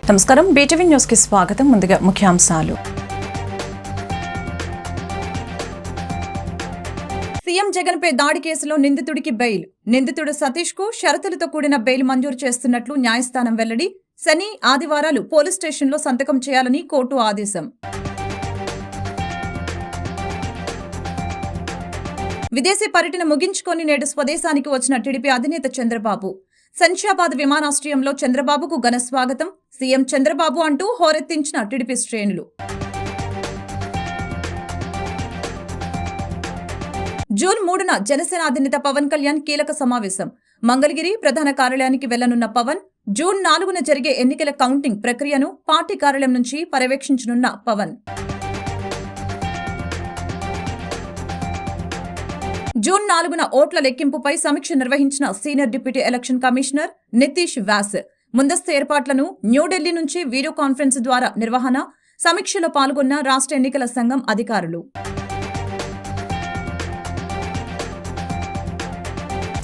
నమస్కారం, BTV news కి స్వాగతం. ముందుగా ముఖ్యాంశాలు. సీఎం జగన్ పై దాడి కేసులో నిందితుడికి బెయిల్. నిందితుడు సతీష్ కు షరతులతో కూడిన బెయిల్ మంజూరు చేస్తున్నట్లు న్యాయస్థానం వెల్లడి. శని, ఆదివారాలు పోలీస్ స్టేషన్లో సంతకం చేయాలని కోర్టు ఆదేశం. విదేశీ పర్యటన ముగించుకొని నేడు స్వదేశానికి వచ్చిన టీడీపీ అధినేత చంద్రబాబు. శంషాబాద్ విమానాశ్రయంలో చంద్రబాబుకు ఘన స్వాగతం. సీఎం చంద్రబాబు అంటూ హోరెత్తించిన టీడీపీ శ్రేణులు. జూన్ 3న జనసేన అధినేత పవన్ కళ్యాణ్ కీలక సమావేశం. మంగళగిరి ప్రధాన కార్యాలయానికి వెళ్లనున్న పవన్ జూన్ 4న జరిగే ఎన్నికల కౌంటింగ్ ప్రక్రియను పార్టీ కార్యాలయం నుంచి పర్యవేక్షించనున్న పవన్. జూన్ 4న ఓట్ల లెక్కింపుపై సమీక్ష నిర్వహించిన senior deputy election commissioner Nitish Vyas. ముందస్తు ఏర్పాట్లను న్యూఢిల్లీ నుంచి వీడియో కాన్ఫరెన్స్ ద్వారా నిర్వహణ. సమీక్షలో పాల్గొన్న రాష్ట్ర ఎన్నికల సంఘం అధికారులు.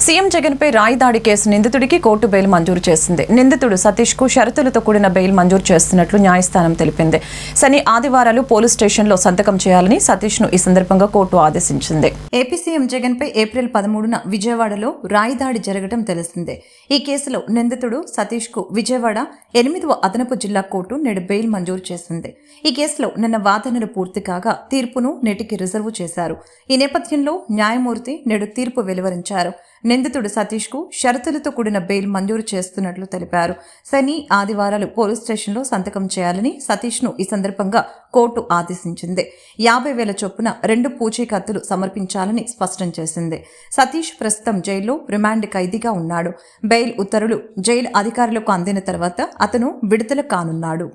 సీఎం జగన్ పై రాయి దాడి కేసు నిందితుడికి కోర్టు బెయిల్ మంజూరు చేసింది. నిందితుడు సతీష్ కు షరతులతో కూడిన బెయిల్ మంజూరు చేస్తున్నట్లు న్యాయస్థానం తెలిపింది. శని, ఆదివారాలు పోలీస్ స్టేషన్లో సంతకం చేయాలని సతీష్ ను ఈ సందర్భంగా కోర్టు ఆదేశించింది. ఏపీ సీఎం జగన్ పై ఏప్రిల్ 13న విజయవాడలో రాయి దాడి జరగడం తెలిసిందే. ఈ కేసులో నిందితుడు సతీష్ కు విజయవాడ 8వ అదనపు జిల్లా కోర్టు నేడు బెయిల్ మంజూరు చేసింది. ఈ కేసులో నిన్న వాదనలు పూర్తి కాగా తీర్పును నేటికి రిజర్వు చేశారు. ఈ నేపథ్యంలో న్యాయమూర్తి నేడు తీర్పు వెలువరించారు. నిందితుడు సతీష్ కు షరతులతో కూడిన బెయిల్ మంజూరు చేస్తున్నట్లు తెలిపారు. శని, ఆదివారాలు పోలీస్ స్టేషన్లో సంతకం చేయాలని సతీష్ ను ఈ సందర్భంగా కోర్టు ఆదేశించింది. 50,000 చొప్పున 2 పూచీకత్తులు సమర్పించాలని స్పష్టం చేసింది. సతీష్ ప్రస్తుతం జైల్లో రిమాండ్ ఖైదీగా ఉన్నాడు. బెయిల్ ఉత్తర్వులు జైలు అధికారులకు అందిన తర్వాత అతను విడుదల కానున్నాడు.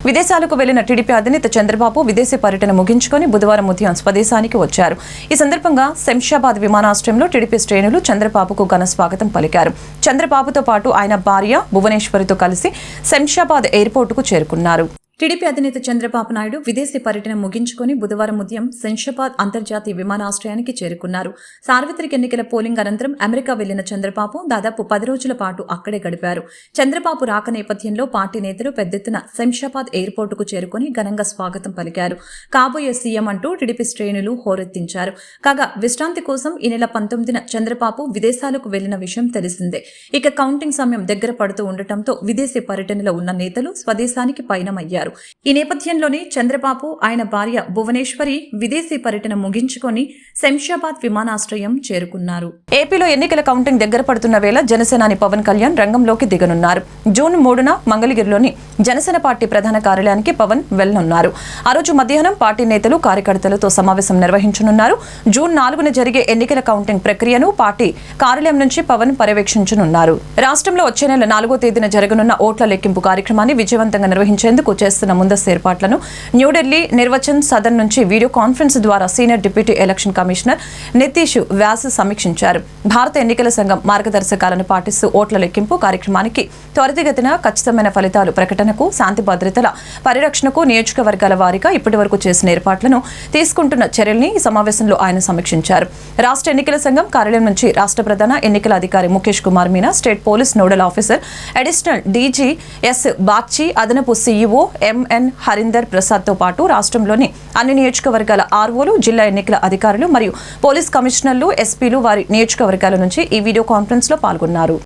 విదేశాలకు వెళ్లిన టీడీపీ అధినేత చంద్రబాబు విదేశీ పర్యటన ముగించుకొని బుధవారం ఉదయం స్వదేశానికి వచ్చారు. ఈ సందర్భంగా శంషాబాద్ విమానాశ్రయంలో టీడీపీ శ్రేణులు చంద్రబాబుకు ఘన స్వాగతం పలికారు. చంద్రబాబుతో పాటు ఆయన భార్య భువనేశ్వరితో కలిసి శంషాబాద్ ఎయిర్పోర్టుకు చేరుకున్నారు. టీడీపీ అధినేత చంద్రబాబు నాయుడు విదేశీ పర్యటన ముగించుకొని బుధవారం ఉదయం శంషాబాద్ అంతర్జాతీయ విమానాశ్రయానికి చేరుకున్నారు. సార్వత్రిక ఎన్నికల పోలింగ్ అనంతరం అమెరికా వెళ్లిన చంద్రబాబు దాదాపు 10 రోజుల పాటు అక్కడే గడిపారు. చంద్రబాబు రాక నేపథ్యంలో పార్టీ నేతలు పెద్ద ఎత్తున శంషాబాద్ ఎయిర్పోర్టుకు చేరుకుని ఘనంగా స్వాగతం పలికారు. కాబోయే సీఎం అంటూ టీడీపీ శ్రేణులు హోరెత్తించారు. కాగా విశ్రాంతి కోసం ఈ నెల 19న చంద్రబాబు విదేశాలకు వెళ్లిన విషయం తెలిసిందే. ఇక కౌంటింగ్ సమయం దగ్గర పడుతూ ఉండటంతో విదేశీ పర్యటనలో ఉన్న నేతలు స్వదేశానికి పయనమయ్యారు. ఈ నేపథ్యంలోనే చంద్రబాబు, ఆయన భార్య భువనేశ్వరి విదేశీ పర్యటన ముగించుకొని శంషాబాద్ విమానాశ్రయం చేరుకున్నారు. ఏపీలో ఎన్నికల కౌంటింగ్ దగ్గర పడుతున్న వేళ జనసేనాని పవన్ కళ్యాణ్ రంగంలోకి దిగనున్నారు. జూన్ 3న మంగళగిరిలోని జనసేన పార్టీ ప్రధాన కార్యాలయానికి పవన్ వెళ్లనున్నారు. ఆ రోజు మధ్యాహ్నం పార్టీ నేతలు, కార్యకర్తలతో సమావేశం నిర్వహించనున్నారు. జూన్ 4న జరిగే ఎన్నికల కౌంటింగ్ ప్రక్రియను పార్టీ కార్యాలయం నుంచి పవన్ పర్యవేక్షించనున్నారు. రాష్ట్రంలో వచ్చే నెల 4వ తేదీన జరగనున్న ఓట్ల లెక్కింపు కార్యక్రమాన్ని విజయవంతంగా నిర్వహించేందుకు చేస్తున్న ముందస్తు ఏర్పాట్లను న్యూఢిల్లీ నిర్వచన్ సదన్ నుంచి వీడియో కాన్ఫరెన్స్ ద్వారా senior deputy election commissioner Nitish Vyas సమీక్షించారు. భారత ఎన్నికల సంఘం మార్గదర్శకాలను పాటిస్తూ ఓట్ల లెక్కింపు కార్యక్రమానికి త్వరితగతిన ఖచ్చితమైన ఫలితాలు ప్రకటనకు, శాంతి భద్రతల పరిరక్షణకు నియోజకవర్గాల వారీగా ఇప్పటివరకు చేసిన ఏర్పాట్లను, తీసుకుంటున్న చర్యల్ని ఈ సమావేశంలో ఆయన సమీక్షించారు. రాష్ట్ర ఎన్నికల సంఘం కార్యాలయం నుంచి రాష్ట్ర ప్రధాన ఎన్నికల అధికారి Mukesh Kumar Meena, state police nodal officer additional DG S Bagchi, అదనపు సీఈఓ ఎంఎన్ హరీందర్ ప్రసాద్ తో పాటు రాష్ట్రంలోని అన్ని నియోజకవర్గాల ఆర్ఓలు, జిల్లా ఎన్నికల అధికారులు మరియు పోలీస్ కమిషనర్లు, ఎస్పీలు వారి నియోజకవర్గాల నుంచి ఈ వీడియో కాన్ఫరెన్స్ లో పాల్గొన్నారు.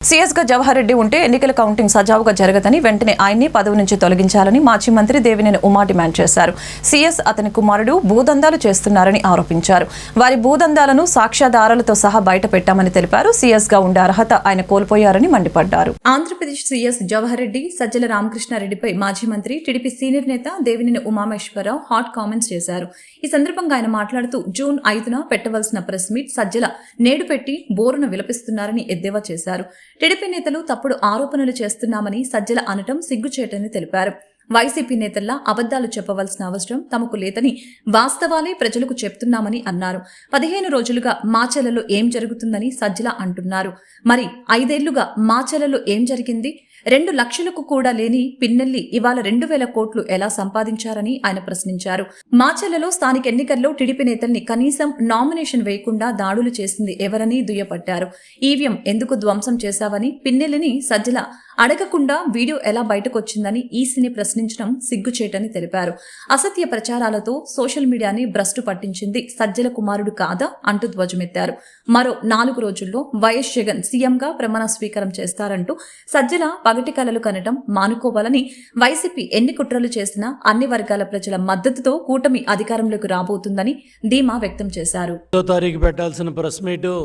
సీఎస్గా జవహర్ రెడ్డి ఉంటే ఎన్నికల కౌంటింగ్ సజావుగా జరగదని వెంటనే ఆయన్ని పదవి నుంచి తొలగించాలని మాజీ మంత్రి దేవినేని ఉమా డిమాండ్ చేశారు. సీఎస్ అతని కుమారుడు భూదందాలు చేస్తున్నారని ఆరోపించారు. వారి భూదందాలను సాక్ష్యాధారాలతో సహా బయట పెట్టామని తెలిపారు. సీఎస్గా ఉండే అర్హత ఆయన కోల్పోయారని మండిపడ్డారు. ఆంధ్రప్రదేశ్ సీఎస్ జవహర్ రెడ్డి, సజ్జల రామకృష్ణారెడ్డిపై మాజీ మంత్రి, టీడీపీ సీనియర్ నేత దేవినేని ఉమామేశ్వరరావు హాట్ కామెంట్స్ చేశారు. ఈ సందర్భంగా ఆయన మాట్లాడుతూ జూన్ 5న పెట్టవలసిన ప్రెస్ మీట్ సజ్జల నేడు పెట్టి బోరున విలపిస్తున్నారని ఎద్దేవా చేశారు. టీడీపీ నేతలు తప్పుడు ఆరోపణలు చేస్తున్నామని సజ్జల అనటం సిగ్గుచేటని తెలిపారు. వైసీపీ నేతల్లా అబద్దాలు చెప్పవలసిన అవసరం తమకు లేదని వాస్తవాలే ప్రజలకు చెప్తున్నామని అన్నారు. 15 రోజులుగా మాచెలలో ఏం జరుగుతుందని సజ్జల అంటున్నారు. మరి 5 ఏళ్లుగా మాచెలలో ఏం జరిగింది? 2 లక్షలకు కూడా లేని పిన్నెల్లి ఇవాళ 2,000 కోట్లు ఎలా సంపాదించారని ఆయన ప్రశ్నించారు. మాచెలలో స్థానిక ఎన్నికల్లో టీడీపీ నేతల్ని కనీసం నామినేషన్ వేయకుండా దాడులు చేసింది ఎవరని దుయ్యపట్టారు. ఈవీఎం ఎందుకు ధ్వంసం చేశావని పిన్నెల్లిని సజ్జల అడగకుండా వీడియో ఎలా బయటకొచ్చిందని ఈసీని ప్రశ్నించడం సిగ్గుచేటని తెలిపారు. అసత్య ప్రచారాలతో సోషల్ మీడియాని భ్రష్టు పట్టించింది సజ్జల కుమారుడు కాదా అంటూ ధ్వజమెత్తారు. మరో 4 రోజుల్లో వైఎస్ జగన్ సీఎంగా ప్రమాణ స్వీకారం చేస్తారంటూ సజ్జల పగటి కలలు కనటం మానుకోవాలని, వైసీపీ ఎన్ని కుట్రలు చేసినా అన్ని వర్గాల ప్రజల మద్దతుతో కూటమి అధికారంలోకి రాబోతుందని ధీమా వ్యక్తం చేశారు. 5వ తారీఖు పెట్టాల్సిన ప్రెస్ మీటు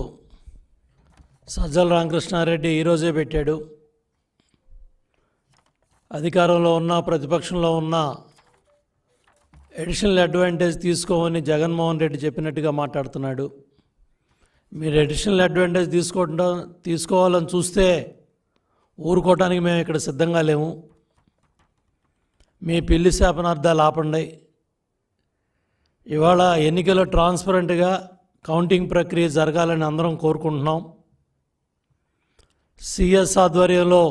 సజ్జల రామకృష్ణారెడ్డి ఈరోజే పెట్టాడు. అధికారంలో ఉన్న ప్రతిపక్షంలో ఉన్న ఎడిషనల్ అడ్వాంటేజ్ తీసుకోమని జగన్మోహన్ రెడ్డి చెప్పినట్టుగా మాట్లాడుతున్నాడు. మీరు ఎడిషనల్ అడ్వాంటేజ్ తీసుకోవాలని చూస్తే ఊరుకోవటానికి మేము ఇక్కడ సిద్ధంగా లేము. మీ పిల్లి శాపనార్థాలు ఆపండి. ఇవాళ ఎన్నికల్లో ట్రాన్స్పరెంట్గా కౌంటింగ్ ప్రక్రియ జరగాలని అందరం కోరుకుంటున్నాం. సిఎస్ ఆధ్వర్యంలో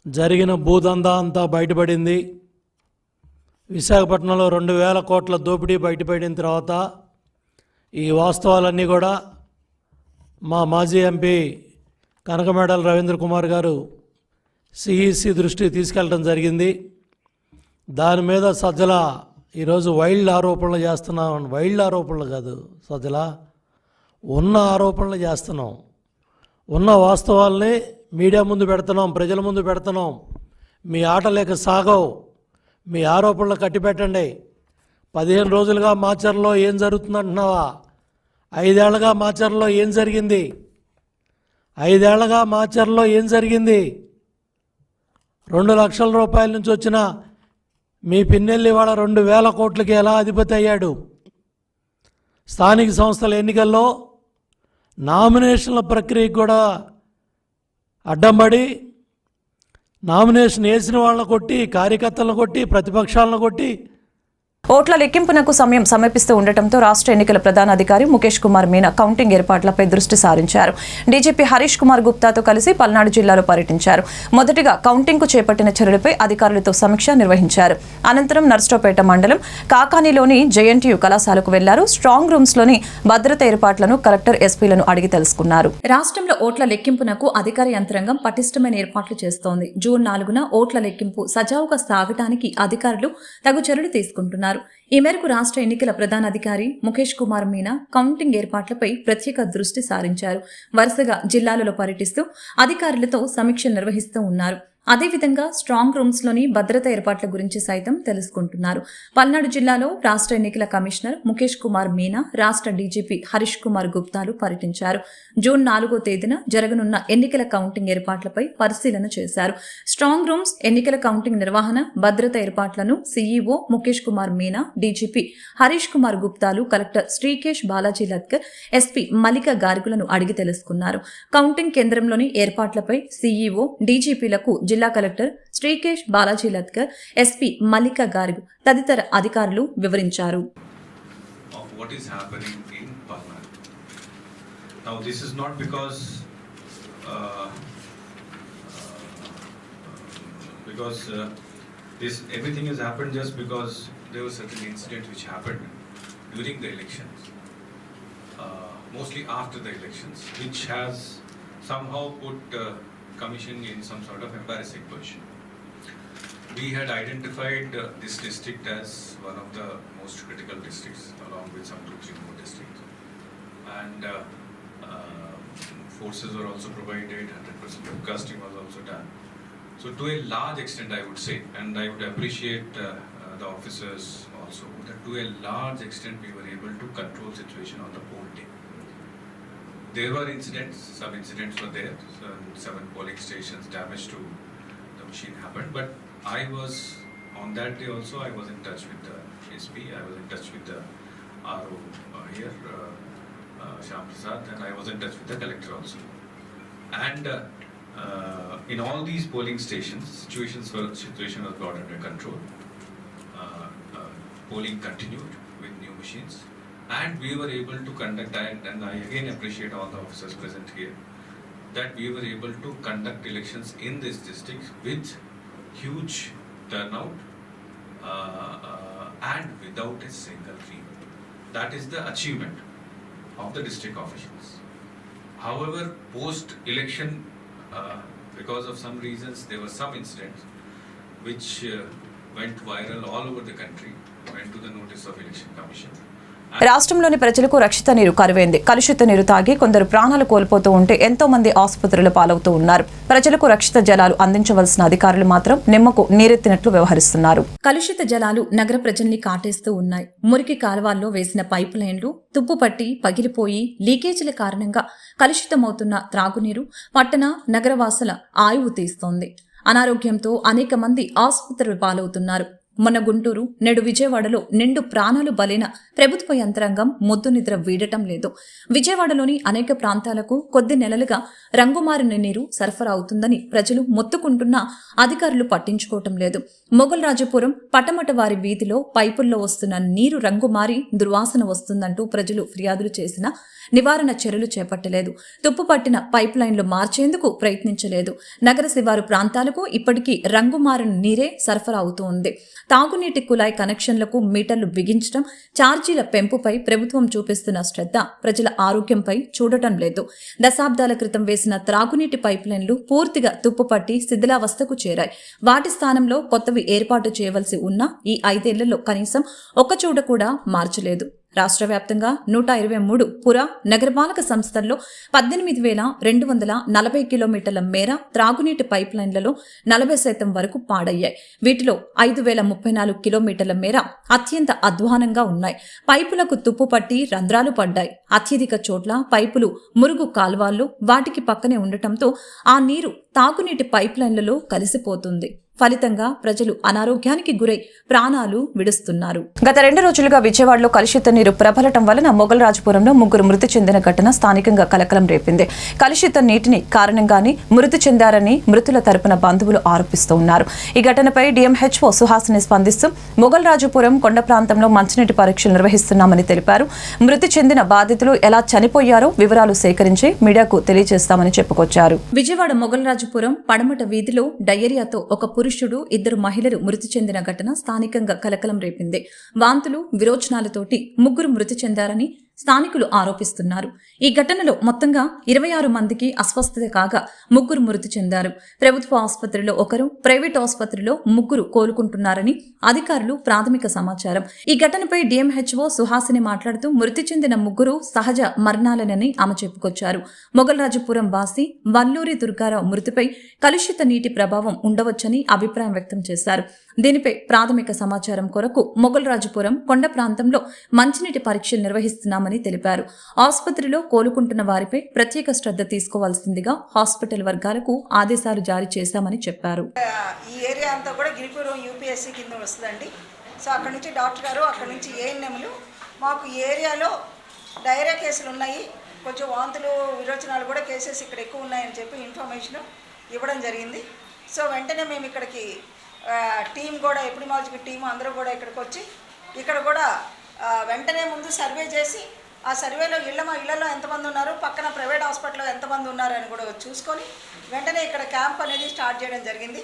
జరిగిన భూదందా అంతా బయటపడింది. విశాఖపట్నంలో 2,000 కోట్ల దోపిడీ బయటపడిన తర్వాత ఈ వాస్తవాలన్నీ కూడా మా మాజీ ఎంపీ కనకమేడల రవీంద్ర కుమార్ గారు సిఈసి దృష్టికి తీసుకెళ్ళడం జరిగింది. దాని మీద సజ్జల ఈరోజు వైల్డ్ ఆరోపణలు చేస్తున్నాం. వైల్డ్ ఆరోపణలు కాదు సజ్జల, ఉన్న ఆరోపణలు చేస్తున్నాం. ఉన్న వాస్తవాల్ని మీడియా ముందు పెడుతున్నాం, ప్రజల ముందు పెడుతున్నాం. మీ ఆట లేక సాగవు, మీ ఆరోపణలు కట్టిపెట్టండి. 15 రోజులుగా మాచర్లో ఏం జరుగుతుందంటున్నావా? 5 ఏళ్లుగా మాచర్లో ఏం జరిగింది? 5 ఏళ్లుగా మాచర్లో ఏం జరిగింది? 2 లక్షల రూపాయల నుంచి వచ్చిన మీ పిన్నెల్లి వాడ 2,000 కోట్లకి ఎలా అధిపతి అయ్యాడు? స్థానిక సంస్థల ఎన్నికల్లో నామినేషన్ల ప్రక్రియకు కూడా అడ్డం పడి నామినేషన్ వేసిన వాళ్ళని కొట్టి, కార్యకర్తలను కొట్టి, ప్రతిపక్షాలను కొట్టి ఓట్ల లెక్కింపునకు సమయం సమీపిస్తూ ఉండటంతో రాష్ట్ర ఎన్నికల ప్రధాన అధికారి ముఖేష్ కుమార్ మీనా కౌంటింగ్ ఏర్పాట్లపై దృష్టి సారించారు. డీజీపీ హరీష్ కుమార్ గుప్తాతో కలిసి పల్నాడు జిల్లాలో పర్యటించారు. మొదటిగా కౌంటింగ్కు చేపట్టిన చర్యలపై అధికారులతో సమీక్ష నిర్వహించారు. అనంతరం నర్సరావుపేట మండలం కాకానీలోని జేఎన్టీయూ కళాశాలకు వెళ్లారు. స్ట్రాంగ్ రూమ్స్లోని భద్రత ఏర్పాట్లను కలెక్టర్, ఎస్పీలను అడిగి తెలుసుకున్నారు. రాష్ట్రంలో ఓట్ల లెక్కింపునకు అధికార యంత్రాంగం పటిష్టమైన ఏర్పాట్లు చేస్తోంది. జూన్ 4న ఓట్ల లెక్కింపు సజావుగా సాగటానికి అధికారులు తగు చర్యలు తీసుకుంటున్నారు. ఈ మేరకు రాష్ట్ర ఎన్నికల ప్రధానాధికారి ముఖేష్ కుమార్ మీనా కౌంటింగ్ ఏర్పాట్లపై ప్రత్యేక దృష్టి సారించారు. వరుసగా జిల్లాలలో పర్యటిస్తూ అధికారులతో సమీక్షలు నిర్వహిస్తూ ఉన్నారు. అదేవిధంగా స్ట్రాంగ్ రూమ్స్లోని భద్రత ఏర్పాట్ల గురించి సైతం తెలుసుకుంటున్నారు. పల్నాడు జిల్లాలో రాష్ట్ర ఎన్నికల కమిషనర్ ముఖేష్ కుమార్ మీనా, రాష్ట్ర డీజీపీ హరీష్ కుమార్ గుప్తాలు పర్యటించారు. జూన్ 4వ తేదీన జరగనున్న ఎన్నికల కౌంటింగ్ ఏర్పాట్లపై పరిశీలన చేశారు. స్ట్రాంగ్ రూమ్స్, ఎన్నికల కౌంటింగ్ నిర్వహణ, భద్రత ఏర్పాట్లను సీఈఓ ముఖేష్ కుమార్ మీనా, డీజీపీ హరీష్ కుమార్ గుప్తాలు, కలెక్టర్ శ్రీకేష్ బాలాజీ లత్కర్, ఎస్పీ మల్లిక గార్గులను అడిగి తెలుసుకున్నారు. కౌంటింగ్ కేంద్రంలోని ఏర్పాట్లపై సీఈఓ, డీజీపీలకు జిల్లా కలెక్టర్ శ్రీకేష్ బాలాజీ లత్కర్, ఎస్పీ మల్లిక గార్గ్ తదితర అధికారులు వివరించారు. Everything has happened just because there was certain incident which happened during the elections, mostly after the elections, which has somehow put Commission in some sort of embarrassing position. We had identified this district as one of the most critical districts, along with some 2-3 more districts, and forces were also provided, 100% broadcasting was also done. So to a large extent, I would say, and I would appreciate the officers also, that to a large extent we were able to control situation on the whole day. There were incidents, some incidents were there, 7 polling stations damage to the machine happened, but I was, on that day also, I was in touch with the SP, I was in touch with the RO here, Shyam Prasad, and I was in touch with the collector also. And in all these polling stations, situation was brought under control. Polling continued with new machines, and we were able to conduct, and I again appreciate all the officers present here, that we were able to conduct elections in this district with huge turnout and without a single revote. That is the achievement of the district officials. However, post-election, because of some reasons, there were some incidents which went viral all over the country, went to the notice of Election Commission. రాష్ట్రంలోని ప్రజలకు రక్షిత నీరు కరువైంది. కలుషిత నీరు తాగి కొందరు ప్రాణాలు కోల్పోతూ ఉంటే ఎంతో మంది ఆసుపత్రుల పాలవుతూ ఉన్నారు. ప్రజలకు రక్షిత జలాలు అందించవలసిన అధికారులు మాత్రం నిమ్మకు నీరెత్తినట్లు వ్యవహరిస్తున్నారు. కలుషిత జలాలు నగర ప్రజల్ని కాటేస్తూ ఉన్నాయి. మురికి కాలువల్లో వేసిన పైప్ లైన్లు తుప్పుపట్టి పగిలిపోయి లీకేజీల కారణంగా కలుషితమవుతున్న త్రాగునీరు పట్టణ నగరవాసుల ఆయువు తీస్తోంది. అనారోగ్యంతో అనేక మంది ఆసుపత్రుల పాలవుతున్నారు. మొన్న గుంటూరు, నేడు విజయవాడలో నిండు ప్రాణాలు బలైన ప్రభుత్వ యంత్రాంగం మొద్దు నిద్ర వీడటం లేదు. విజయవాడలోని అనేక ప్రాంతాలకు కొద్ది నెలలుగా రంగుమారిన నీరు సరఫరా అవుతుందని ప్రజలు మొత్తుకుంటున్నా అధికారులు పట్టించుకోవటం లేదు. మొగల్ రాజపురం పటమటవారి వీధిలో పైపుల్లో వస్తున్న నీరు రంగుమారి దుర్వాసన వస్తుందంటూ ప్రజలు ఫిర్యాదులు చేసినా నివారణ చర్యలు చేపట్టలేదు. తుప్పుపట్టిన పైప్ లైన్లు మార్చేందుకు ప్రయత్నించలేదు. నగర శివారు ప్రాంతాలకు ఇప్పటికీ రంగుమారిన నీరే సరఫరా అవుతూ ఉంది. తాగునీటి కుళాయి కనెక్షన్లకు మీటర్లు బిగించడం, ఛార్జీల పెంపుపై ప్రభుత్వం చూపిస్తున్న శ్రద్ధ ప్రజల ఆరోగ్యంపై చూడటం లేదు. దశాబ్దాల క్రితం వేసిన త్రాగునీటి పైప్ లైన్లు పూర్తిగా తుప్పుపట్టి శిథిలావస్థకు చేరాయి. వాటి స్థానంలో కొత్తవి ఏర్పాటు చేయవలసి ఉన్న ఈ 5 ఏళ్లలో కనీసం ఒక్కచోట కూడా మార్చలేదు. రాష్ట్ర వ్యాప్తంగా 123 పుర నగరపాలక సంస్థల్లో 18,240 కిలోమీటర్ల మేర త్రాగునీటి పైప్ లైన్లలో 40% వరకు పాడయ్యాయి. వీటిలో 5,034 కిలోమీటర్ల మేర అత్యంత అధ్వానంగా ఉన్నాయి. పైపులకు తుప్పు పట్టి రంధ్రాలు పడ్డాయి. అత్యధిక చోట్ల పైపులు మురుగు కాల్వాల్లో వాటికి పక్కనే ఉండటంతో ఆ నీరు తాగునీటి పైప్ లైన్లలో కలిసిపోతుంది. ఫలితంగా ప్రజలు అనారోగ్యానికి గురై ప్రాణాలు విడుస్తున్నారు. గత 2 రోజులుగా విజయవాడలో కలుషిత నీరు ప్రబలటం వలన మొగల్ రాజపురంలో 3 మృతి చెందిన ఘటన స్థానికంగా కలకలం రేపింది. కలుషిత నీటిని కారణంగానే మృతి చెందారని మృతుల తరపున బంధువులు ఆరోపిస్తూ ఉన్నారు. ఈ ఘటనపై డిఎంహెచ్ఓ సుహాసిని స్పందిస్తూ మొగల్ రాజపురం కొండ ప్రాంతంలో మంచినీటి పరీక్షలు నిర్వహిస్తున్నామని తెలిపారు. మృతి చెందిన బాధితులు ఎలా చనిపోయారో వివరాలు సేకరించి మీడియాకు తెలియజేస్తామని చెప్పుకొచ్చారు. విజయవాడ మొగల్ రాజపురం పడమట వీధిలో డయేరియాతో ఒక పురుషుడు, 2 మహిళలు మృతి చెందిన ఘటన స్థానికంగా కలకలం రేపింది. వాంతులు, విరోచనాలతోటి 3 మృతి చెందారని స్థానికులు ఆరోపిస్తున్నారు. ఈ ఘటనలో మొత్తంగా 26 మందికి అస్వస్థత కాగా 3 మృతి చెందారు. ప్రభుత్వ ఆసుపత్రిలో 1, ప్రైవేట్ ఆసుపత్రిలో 3 కోలుకుంటున్నారని అధికారులు ప్రాథమిక సమాచారం. ఈ ఘటనపై డిఎంహెచ్ఓ సుహాసిని మాట్లాడుతూ మృతి చెందిన 3 సహజ మరణాలనని ఆమె చెప్పుకొచ్చారు. మొగల్ రాజపురం వాసి వల్లూరి దుర్గారావు మృతిపై కలుషిత నీటి ప్రభావం ఉండవచ్చని అభిప్రాయం వ్యక్తం చేశారు. దీనిపై ప్రాథమిక సమాచారం కొరకు మొగల్ రాజపురం కొండ ప్రాంతంలో మంచినీటి పరీక్షలు నిర్వహిస్తున్నామని తెలిపారు. ఆసుపత్రిలో కోలుకుంటున్న వారిపై ప్రత్యేక శ్రద్ధ తీసుకోవాల్సిందిగా హాస్పిటల్ వర్గాలకు ఆదేశాలు జారీ చేశామని చెప్పారు. ఈ ఏరియా అంతా కూడా గిరిపురం యూపీఎస్సీ కింద వస్తుందండి. సో అక్కడ నుంచి డాక్టర్ గారు, అక్కడ నుంచి ఏఎన్ఎంలు మాకు ఈ ఏరియాలో డైరియా కేసులు ఉన్నాయి, కొంచెం వాంతులు విరోచనాలు కూడా కేసెస్ ఇక్కడ ఎక్కువ ఉన్నాయని చెప్పి ఇన్ఫర్మేషన్ ఇవ్వడం జరిగింది. సో వెంటనే మేము ఇక్కడికి టీం కూడా ఎపిడెమియాలజీ టీం అందరూ కూడా ఇక్కడికి వచ్చి ఇక్కడ కూడా వెంటనే ముందు సర్వే చేసి ఆ సర్వేలో ఇళ్లలో ఎంతమంది ఉన్నారు, పక్కన ప్రైవేట్ హాస్పిటల్లో ఎంతమంది ఉన్నారు అని కూడా చూసుకొని వెంటనే ఇక్కడ క్యాంప్ అనేది స్టార్ట్ చేయడం జరిగింది.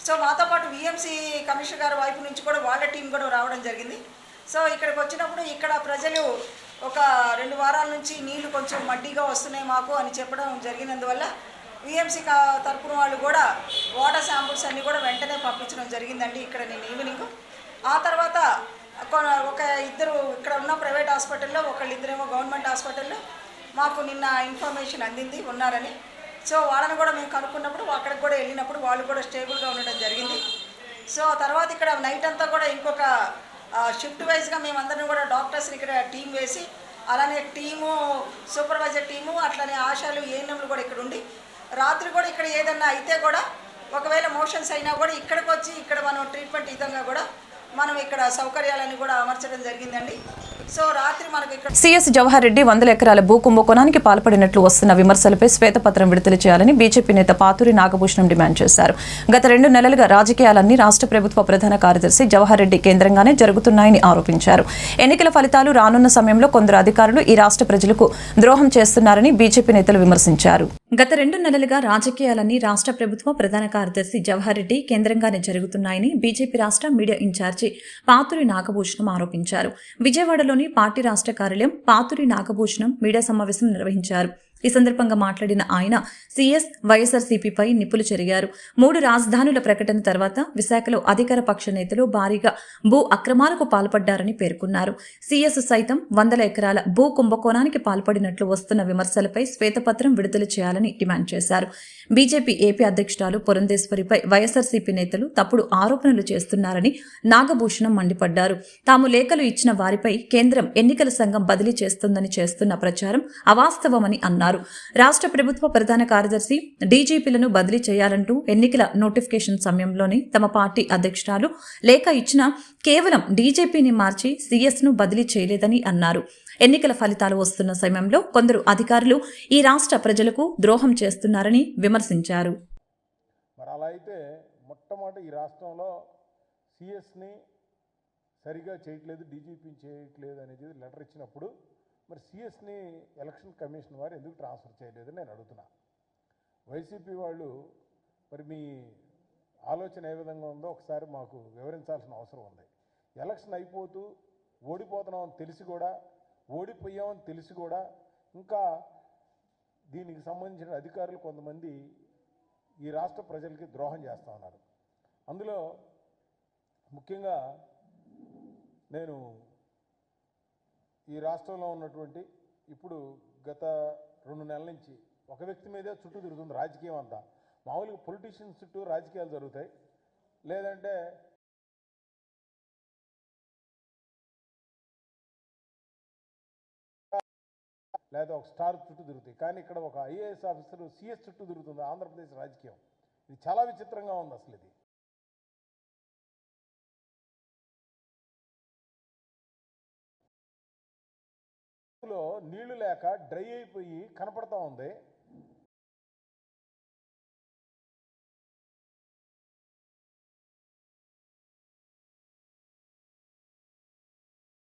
సో మాతో పాటు విఎంసీ కమిషనర్ గారి వైపు నుంచి కూడా వాళ్ళ టీం కూడా రావడం జరిగింది. సో ఇక్కడికి వచ్చినప్పుడు ఇక్కడ ప్రజలు ఒక 2 వారాల నుంచి నీళ్లు కొంచెం మడ్డిగా వస్తున్నాయి మాకు అని చెప్పడం జరిగినందువల్ల విఎంసీ తరపున వాళ్ళు కూడా వాటర్ శాంపుల్స్ అన్నీ కూడా వెంటనే పంపించడం జరిగిందండి ఇక్కడ నేను ఈవినింగ్. ఆ తర్వాత ఒక 2 ఇక్కడ ఉన్న ప్రైవేట్ హాస్పిటల్లో, 1-2 గవర్నమెంట్ హాస్పిటల్లో మాకు నిన్న ఇన్ఫర్మేషన్ అందింది ఉన్నారని. సో వాళ్ళని కూడా మేము కనుక్కున్నప్పుడు అక్కడికి కూడా వెళ్ళినప్పుడు వాళ్ళు కూడా స్టేబుల్గా ఉండడం జరిగింది. సో తర్వాత ఇక్కడ నైట్ అంతా కూడా ఇంకొక షిఫ్ట్ వైజ్గా మేమందరం కూడా డాక్టర్స్ని ఇక్కడ టీం వేసి, అలానే టీము సూపర్వైజర్ టీము అట్లనే ఆశాలు ఏఎన్ఎంలు కూడా ఇక్కడ ఉండి రాత్రి కూడా ఇక్కడ ఏదన్నా అయితే కూడా ఒకవేళ మోషన్స్ అయినా కూడా ఇక్కడికి వచ్చి ఇక్కడ మనం ట్రీట్మెంట్ విధంగా కూడా మనం ఇక్కడ సౌకర్యాలను కూడా అమర్చడం జరిగిందండి. సో రాత్రి మనకు ఇక్కడ సీఎస్ జవహర్ రెడ్డి 100 ఎకరాల భూ కుంభకోణానికి పాల్పడినట్లు వస్తున్న విమర్శలపై శ్వేతపత్రం విడుదల చేయాలని బీజేపీ నేత పాతూరి నాగభూషణం డిమాండ్ చేశారు. గత 2 నెలలుగా రాజకీయాలన్నీ రాష్ట్ర ప్రభుత్వ ప్రధాన కార్యదర్శి జవహర్ రెడ్డి కేంద్రంగానే జరుగుతున్నాయని ఆరోపించారు. ఎన్నికల ఫలితాలు రానున్న సమయంలో కొందరు అధికారులు ఈ రాష్ట్ర ప్రజలకు ద్రోహం చేస్తున్నారని బీజేపీ నేతలు విమర్శించారు. గత 2 నెలలుగా రాజకీయాలన్నీ రాష్ట్ర ప్రభుత్వ ప్రధాన కార్యదర్శి జవహర్ రెడ్డి కేంద్రంగానే జరుగుతున్నాయని బీజేపీ రాష్ట్ర మీడియా ఇన్ఛార్జి పాతూరి నాగభూషణం ఆరోపించారు. విజయవాడలోని పార్టీ రాష్ట్ర కార్యాలయం పాతూరి నాగభూషణం మీడియా సమావేశం నిర్వహించారు. ఈ సందర్భంగా మాట్లాడిన ఆయన సీఎస్ వైఎస్ఆర్సీపీపై నిప్పులు చెరిగారు. 3 రాజధానుల ప్రకటన తర్వాత విశాఖలో అధికార పక్ష నేతలు భారీగా భూ అక్రమాలకు పాల్పడ్డారని పేర్కొన్నారు. సీఎస్ సైతం 100 ఎకరాల భూ కుంభకోణానికి పాల్పడినట్లు వస్తున్న విమర్శలపై శ్వేతపత్రం విడుదల చేయాలని డిమాండ్ చేశారు. బీజేపీ ఏపీ అధ్యక్షురాలు పురంధేశ్వరిపై వైఎస్ఆర్సీపీ నేతలు తప్పుడు ఆరోపణలు చేస్తున్నారని నాగభూషణం మండిపడ్డారు. తాము లేఖలు ఇచ్చిన వారిపై కేంద్రం ఎన్నికల సంఘం బదిలీ చేస్తుందని చేస్తున్న ప్రచారం అవాస్తవమని అన్నారు. రాష్ట్ర ప్రభుత్వ ప్రధాన కార్యదర్శి డీజీపీలను బదిలీ చేయాలంటూ ఎన్నికల నోటిఫికేషన్ సమయంలోనే తమ పార్టీ అధ్యక్షురాలు లేఖ ఇచ్చినా కేవలం డీజీపీని మార్చి సీఎస్ను బదిలీ చేయలేదని అన్నారు. ఎన్నికల ఫలితాలు వస్తున్న సమయంలో కొందరు అధికారులు ఈ రాష్ట్ర ప్రజలకు ద్రోహం చేస్తున్నారని విమర్శించారు. మరి అలా అయితే మొట్టమొదటి ఈ రాష్ట్రంలో సిఎస్ని సరిగా చేయట్లేదు, డీజీపీని చేయట్లేదు అనేది లెటర్ ఇచ్చినప్పుడు మరి సిఎస్ని ఎలక్షన్ కమిషన్ వారు ఎందుకు ట్రాన్స్ఫర్ చేయలేదని నేను అడుగుతున్నా. వైసీపీ వాళ్ళు మరి మీ ఆలోచన ఏ విధంగా ఉందో ఒకసారి మాకు వివరించాల్సిన అవసరం ఉంది. ఎలక్షన్ అయిపోతూ ఓడిపోతున్నామని తెలిసి కూడా, ఓడిపోయామని తెలిసి కూడా ఇంకా దీనికి సంబంధించిన అధికారులు కొంతమంది ఈ రాష్ట్ర ప్రజలకి ద్రోహం చేస్తూ ఉన్నారు. అందులో ముఖ్యంగా నేను ఈ రాష్ట్రంలో ఉన్నటువంటి ఇప్పుడు గత 2 నెలల నుంచి ఒక వ్యక్తి మీదే చుట్టూ తిరుగుతుంది రాజకీయం అంతా. మామూలుగా పొలిటీషియన్స్ చుట్టూ రాజకీయాలు జరుగుతాయి, లేదంటే లేదా ఒక స్టార్ చుట్టూ తిరుగుతాయి. కానీ ఇక్కడ ఒక ఐఏఎస్ ఆఫీసర్ సిఎస్ చుట్టూ తిరుగుతుంది ఆంధ్రప్రదేశ్ రాజకీయం. ఇది చాలా విచిత్రంగా ఉంది అసలు. ఇది నీళ్లు లేక డ్రై అయిపోయి కనపడతా ఉంది.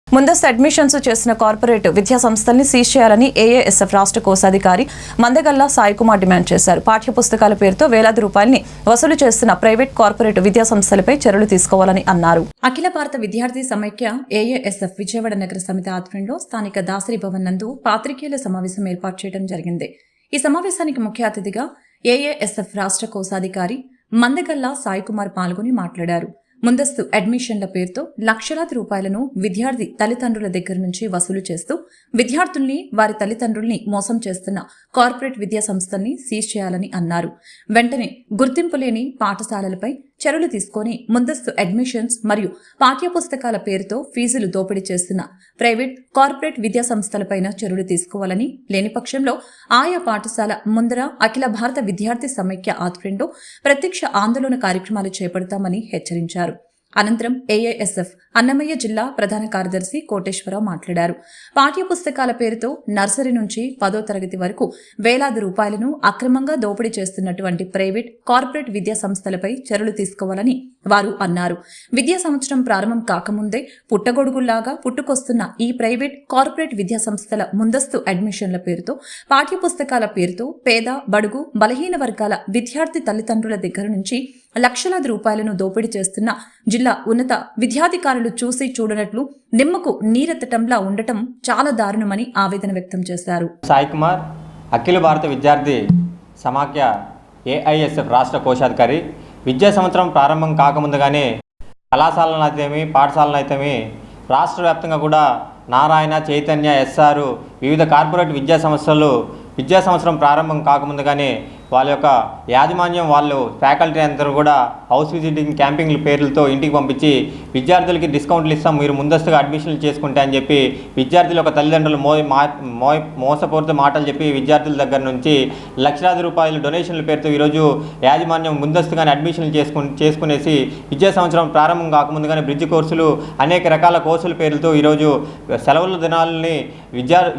ముందస్తు అడ్మిషన్స్ చేసిన కార్పొరేట్ విద్యా సంస్థల్ని సీజ్ చేయాలని ఏఏఎస్ఎఫ్ రాష్ట్ర కోశాధికారి మందగల్లా సాయికుమార్ డిమాండ్ చేశారు. పాఠ్య పుస్తకాల పేరుతో వేలాది రూపాయలని వసూలు చేస్తున్న ప్రైవేట్ కార్పొరేట్ విద్యా సంస్థలపై చర్యలు తీసుకోవాలని అన్నారు. అఖిల భారత విద్యార్థి సమైక్య ఏఏఎస్ఎఫ్ విజయవాడ నగర సమితి ఆధ్వర్యంలో స్థానిక దాసరి భవన్ నందు పాత్రికేయుల సమావేశం ఏర్పాటు చేయడం జరిగింది. ఈ సమావేశానికి ముఖ్య అతిథిగా ఏఏఎస్ఎఫ్ రాష్ట్ర కోశాధికారి మందగల్లా సాయికుమార్ పాల్గొని మాట్లాడారు. ముందస్తు అడ్మిషన్ల పేరుతో లక్షలాది రూపాయలను విద్యార్థి తల్లిదండ్రుల దగ్గర నుంచి వసూలు చేస్తూ విద్యార్థుల్ని వారి తల్లిదండ్రుల్ని మోసం చేస్తున్న కార్పొరేట్ విద్యా సంస్థల్ని సీజ్ చేయాలని అన్నారు. వెంటనే గుర్తింపు లేని పాఠశాలలపై చర్యలు తీసుకొని ముందస్తు అడ్మిషన్స్ మరియు పాఠ్యపుస్తకాల పేరుతో ఫీజులు దోపిడీ చేస్తున్న ప్రైవేట్ కార్పొరేట్ విద్యా సంస్థలపైన చర్యలు తీసుకోవాలని, లేని పక్షంలో ఆయా పాఠశాల ముందర అఖిల భారత విద్యార్థి సమైక్య ఆధ్వర్యంలో ప్రత్యక్ష ఆందోళన కార్యక్రమాలు చేపడతామని హెచ్చరించారు. అనంతరం ఏఐఎస్ఎఫ్ అన్నమయ్య జిల్లా ప్రధాన కార్యదర్శి కోటేశ్వరరావు మాట్లాడారు. పాఠ్యపుస్తకాల పేరుతో నర్సరీ నుంచి 10వ తరగతి వరకు వేలాది రూపాయలను అక్రమంగా దోపిడీ చేస్తున్నటువంటి ప్రైవేట్ కార్పొరేట్ విద్యా సంస్థలపై చర్యలు తీసుకోవాలని వారు అన్నారు. విద్యా సంవత్సరం ప్రారంభం కాకముందే పుట్టగొడుగుల్లాగా పుట్టుకొస్తున్న ఈ ప్రైవేట్ కార్పొరేట్ విద్యా సంస్థల ముందస్తు అడ్మిషన్ల పేరుతో పాఠ్యపుస్తకాల పేరుతో పేద, బడుగు, బలహీన వర్గాల విద్యార్థి తల్లిదండ్రుల దగ్గర నుంచి లక్షలాది రూపాయలను దోపిడీ చేస్తున్న జిల్లా ఉన్నత విద్యాధికారులు చూసి చూడనట్లు నిమ్మకు నీరెత్తటంలా ఉండటం చాలా దారుణమని ఆవేదన వ్యక్తం చేశారు. సాయికుమార్, అఖిల భారత విద్యార్థి సమాఖ్య ఏఐఎస్ఎఫ్ రాష్ట్ర కోశాధికారి. విద్యా సంవత్సరం ప్రారంభం కాకముందుగానే కళాశాలను అయితేమి, పాఠశాలను అయితేమి రాష్ట్ర వ్యాప్తంగా కూడా నారాయణ, చైతన్య, ఎస్ఆర్ వివిధ కార్పొరేట్ విద్యా సంవత్సరం ప్రారంభం కాకముందుగానే వాళ్ళ యొక్క యాజమాన్యం వాళ్ళు ఫ్యాకల్టీ అందరూ కూడా హౌస్ విజిటింగ్ క్యాంపింగ్ల పేర్లతో ఇంటికి పంపించి విద్యార్థులకి డిస్కౌంట్లు ఇస్తాం, మీరు ముందస్తుగా అడ్మిషన్లు చేసుకుంటే అని చెప్పి విద్యార్థుల యొక్క తల్లిదండ్రులు మోసపూరిత మాటలు చెప్పి విద్యార్థుల దగ్గర నుంచి లక్షలాది రూపాయలు డొనేషన్ల పేరుతో ఈరోజు యాజమాన్యం ముందస్తుగానే అడ్మిషన్లు చేసుకునేసి విద్యా సంవత్సరం ప్రారంభం కాకముందుగానే బ్రిడ్జ్ కోర్సులు అనేక రకాల కోర్సుల పేర్లతో ఈరోజు సెలవుల దినాలని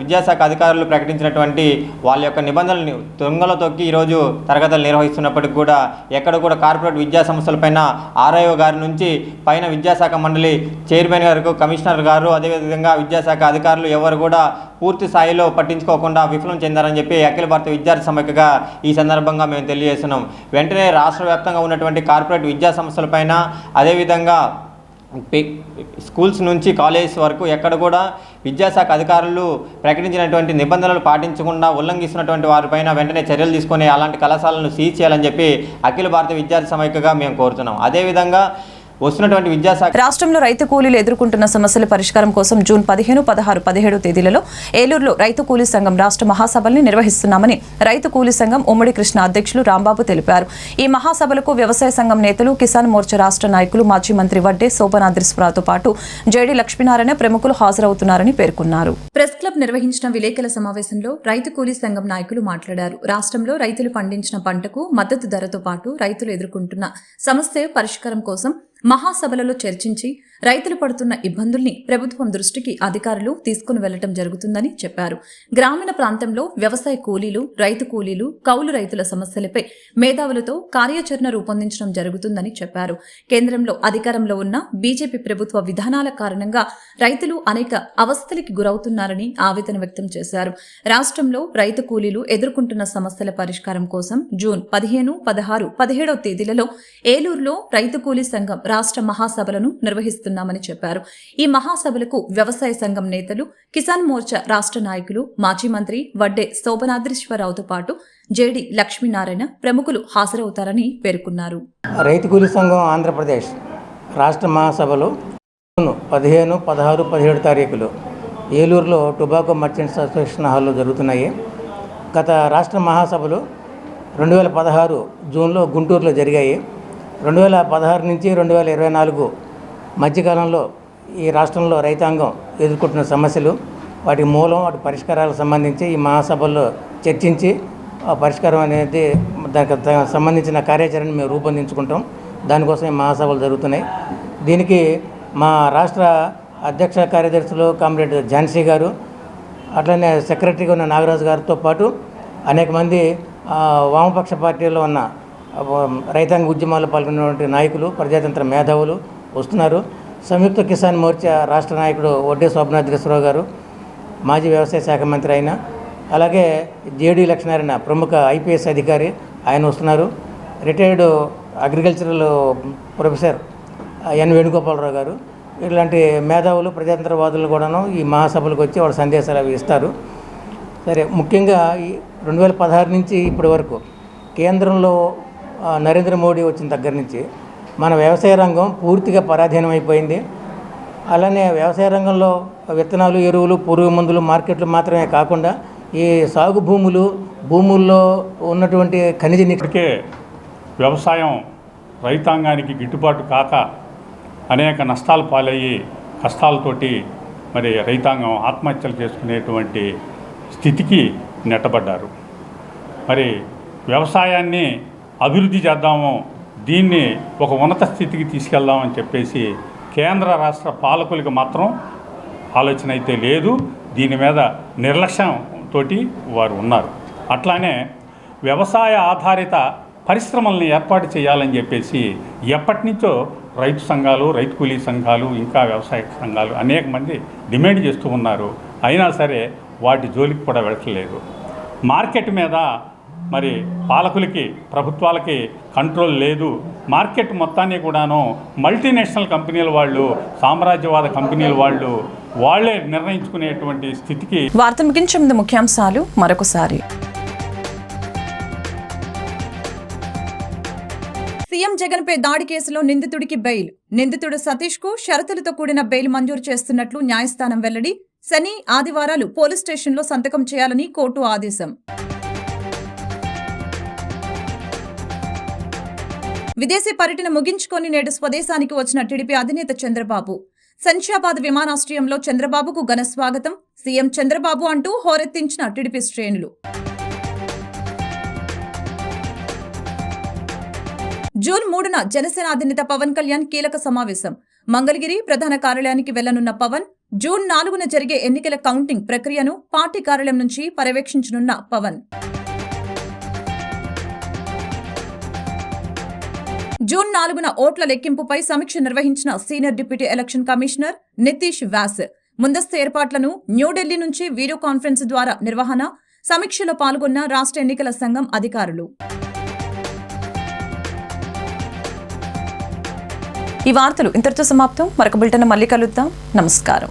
విద్యాశాఖ అధికారులు ప్రకటించినటువంటి వాళ్ళ యొక్క నిబంధనలను తుంగలో తొక్కి ఈరోజు తరగతులు నిర్వహిస్తున్నప్పటికీ కూడా ఎక్కడ కూడా కార్పొరేట్ విద్యా సంస్థలపైన ఆర్ఐఓ గారి నుంచి పైన విద్యాశాఖ మండలి చైర్మన్ గారు, కమిషనర్ గారు, అదేవిధంగా విద్యాశాఖ అధికారులు ఎవరు కూడా పూర్తి స్థాయిలో పట్టించుకోకుండా విఫలం చెందారని చెప్పి అఖిల భారత విద్యార్థి సమైక్యగా ఈ సందర్భంగా మేము తెలియజేస్తున్నాం. వెంటనే రాష్ట్ర వ్యాప్తంగా ఉన్నటువంటి కార్పొరేట్ విద్యా సంస్థలపైన అదేవిధంగా స్కూల్స్ నుంచి కాలేజెస్ వరకు ఎక్కడ కూడా విద్యాశాఖ అధికారులు ప్రకటించినటువంటి నిబంధనలు పాటించకుండా ఉల్లంఘిస్తున్నటువంటి వారిపైన వెంటనే చర్యలు తీసుకొని అలాంటి కళాశాలను సీజ్ చేయాలని చెప్పి అఖిల భారత విద్యార్థి సమైక్యగా మేము కోరుతున్నాం. అదేవిధంగా వస్తున్నటువంటి విద్యాశాఖ రాష్ట్రంలో రైతు కూలీలు ఎదుర్కొంటున్న సమస్యల పరిష్కారం కోసం జూన్ 15, 16, 17 తేదీలలో ఏలూరులో రైతు కూలీ సంఘం రాష్ట్ర మహాసభల్ని నిర్వహిస్తున్నామని రైతు కూలీ సంఘం ఉమ్మడి కృష్ణ అధ్యక్షులు రాంబాబు తెలిపారు. ఈ మహాసభలకు వ్యవసాయ సంఘం నేతలు, కిసాన్ మోర్చా రాష్ట్ర నాయకులు, మాజీ మంత్రి వడ్డే శోభనాద్రిస్వరాతో పాటు జేడీ లక్ష్మీనారాయణ ప్రముఖులు హాజరవుతున్నారని పేర్కొన్నారు. ప్రెస్ క్లబ్ నిర్వహించిన విలేకరుల సమావేశంలో రైతు కూలీ సంఘం నాయకులు మాట్లాడారు. రాష్ట్రంలో రైతులు పండించిన పంటకు మద్దతు ధరతో పాటు రైతులు ఎదుర్కొంటున్న సమస్య పరిష్కారం కోసం మహాసభలలో చర్చించి రైతులు పడుతున్న ఇబ్బందుల్ని ప్రభుత్వం దృష్టికి అధికారులు తీసుకుని వెళ్లడం జరుగుతుందని చెప్పారు. గ్రామీణ ప్రాంతంలో వ్యవసాయ కూలీలు, రైతు కూలీలు, కౌలు రైతుల సమస్యలపై మేధావులతో కార్యాచరణ రూపొందించడం జరుగుతుందని చెప్పారు. కేంద్రంలో అధికారంలో ఉన్న బీజేపీ ప్రభుత్వ విధానాల కారణంగా రైతులు అనేక అవస్థలకి గురవుతున్నారని ఆవేదన వ్యక్తం చేశారు. రాష్ట్రంలో రైతు కూలీలు ఎదుర్కొంటున్న సమస్యల పరిష్కారం కోసం జూన్ 15, 16, 17 తేదీలలో ఏలూరులో రైతు కూలీ సంఘం రాష్ట్ర మహాసభలను నిర్వహిస్తున్నామని చెప్పారు. ఈ మహాసభలకు వ్యవసాయ సంఘం నేతలు, కిసాన్ మోర్చా రాష్ట్ర నాయకులు, మాజీ మంత్రి వడ్డే శోభనాద్రిశ్వరరావుతో పాటు జేడీ లక్ష్మీనారాయణ ప్రముఖులు హాజరవుతారని పేర్కొన్నారు. రైతు కూలీ సంఘం ఆంధ్రప్రదేశ్ రాష్ట్ర మహాసభలు 15, 16, 17 తారీఖులు ఏలూరులో టొబాకో మర్చెంట్స్ అసోసియేషన్ హాల్లో జరుగుతున్నాయి. గత రాష్ట్ర మహాసభలు 2016 జూన్లో గుంటూరులో జరిగాయి. 2016 నుంచి 2024 మధ్యకాలంలో ఈ రాష్ట్రంలో రైతాంగం ఎదుర్కొంటున్న సమస్యలు, వాటి మూలం, వాటి పరిష్కారాలకు సంబంధించి ఈ మహాసభల్లో చర్చించి ఆ పరిష్కారం అనేది దానికి సంబంధించిన కార్యాచరణ మేము రూపొందించుకుంటాం. దానికోసం ఈ మహాసభలు జరుగుతున్నాయి. దీనికి మా రాష్ట్ర అధ్యక్ష కార్యదర్శులు కామ్రేడ్ ఝాన్సీ గారు, అట్లనే సెక్రటరీగా ఉన్న నాగరాజు గారితో పాటు అనేక మంది వామపక్ష పార్టీలో ఉన్న రైతాంగ ఉద్యమాల్లో పాల్గొన్నటువంటి నాయకులు, ప్రజాతంత్ర మేధావులు వస్తున్నారు. సంయుక్త కిసాన్ మోర్చా రాష్ట్ర నాయకుడు వడ్డే శోభనాద్రిశ్వరరావు గారు, మాజీ వ్యవసాయ శాఖ మంత్రి ఆయన, అలాగే జేడీ లక్ష్మీనారాయణ ప్రముఖ ఐపీఎస్ అధికారి ఆయన వస్తున్నారు. Retired agricultural professor N Venugopalarao గారు, ఇలాంటి మేధావులు, ప్రజాతంత్రవాదులు కూడాను ఈ మహాసభలకు వచ్చి వాళ్ళ సందేశాలు అవి ఇస్తారు. సరే, ముఖ్యంగా ఈ 2016 నుంచి ఇప్పటి వరకు కేంద్రంలో నరేంద్ర మోడీ వచ్చిన దగ్గర నుంచి మన వ్యవసాయ రంగం పూర్తిగా పరాధీనం అయిపోయింది. అలానే వ్యవసాయ రంగంలో విత్తనాలు, ఎరువులు, పురుగు మందులు మార్కెట్లు మాత్రమే కాకుండా ఈ సాగు భూముల్లో ఉన్నటువంటి ఖనిజ ఇప్పటికే వ్యవసాయం రైతాంగానికి గిట్టుబాటు కాక అనేక నష్టాలు పాలయ్యి కష్టాలతోటి మరి రైతాంగం ఆత్మహత్యలు చేసుకునేటువంటి స్థితికి నెట్టబడ్డారు. మరి వ్యవసాయాన్ని అభివృద్ధి చేద్దాము, దీన్ని ఒక ఉన్నత స్థితికి తీసుకెళ్దామని చెప్పేసి కేంద్ర రాష్ట్ర పాలకులకు మాత్రం ఆలోచన అయితే లేదు. దీని మీద నిర్లక్ష్యంతో వారు ఉన్నారు. అట్లానే వ్యవసాయ ఆధారిత పరిశ్రమల్ని ఏర్పాటు చేయాలని చెప్పేసి ఎప్పటి నుంచో రైతు సంఘాలు, రైతు కూలీ సంఘాలు, ఇంకా వ్యవసాయ సంఘాలు అనేక మంది డిమాండ్ చేస్తూ ఉన్నారు. అయినా సరే వాటి జోలికి కూడా వెళ్ళట్లేదు. మార్కెట్ మీద మరి పాలకులకి, ప్రభుత్వాలకి కంట్రోల్ లేదు. మార్కెట్ మొత్తాన్ని కూడాను మల్టీనేషనల్ కంపెనీల వాళ్ళు, సామ్రాజ్యవాద కంపెనీల వాళ్ళు వాళ్లే నిర్ణయించుకునేటువంటి స్థితికి. వార్త ముగించే ముందు ముఖ్యాంశాలు మరొకసారి. సీఎం జగన్ పై దాడి కేసులో నిందితుడికి బెయిల్. నిందితుడు సతీష్ కు షరతులతో కూడిన బెయిల్ మంజూరు చేస్తున్నట్లు న్యాయస్థానం వెల్లడి. శని, ఆదివారాలు పోలీస్ స్టేషన్లో సంతకం చేయాలని కోర్టు ఆదేశం. విదేశీ పర్యటన ముగించుకొని నేడు స్వదేశానికి వచ్చిన టీడీపీ అధినేత చంద్రబాబు. శంషాబాద్ విమానాశ్రయంలో చంద్రబాబుకు ఘన స్వాగతం. సీఎం చంద్రబాబు అంటూ హోరెత్తించిన టీడీపీ శ్రేణులు. జూన్ 3న జనసేన అధినేత పవన్ కళ్యాణ్ కీలక సమావేశం. మంగళగిరి ప్రధాన కార్యాలయానికి వెళ్లనున్న పవన్ జూన్ 4న జరిగే ఎన్నికల కౌంటింగ్ ప్రక్రియను పార్టీ కార్యాలయం నుంచి పర్యవేక్షించనున్న పవన్. జూన్ 4న ఓట్ల లెక్కింపుపై సమీక్ష నిర్వహించిన senior deputy election commissioner Nitish Vyas. ముందస్తు ఏర్పాట్లను న్యూఢిల్లీ నుంచి వీడియో కాన్ఫరెన్స్ ద్వారా నిర్వహణ. సమీక్షలో పాల్గొన్న రాష్ట్ర ఎన్నికల సంఘం అధికారులు. ఈ వార్తలు ఇంతటితో సమాప్తం. మరొక బులెటిన్ మళ్ళీ కలుద్దాం. నమస్కారం.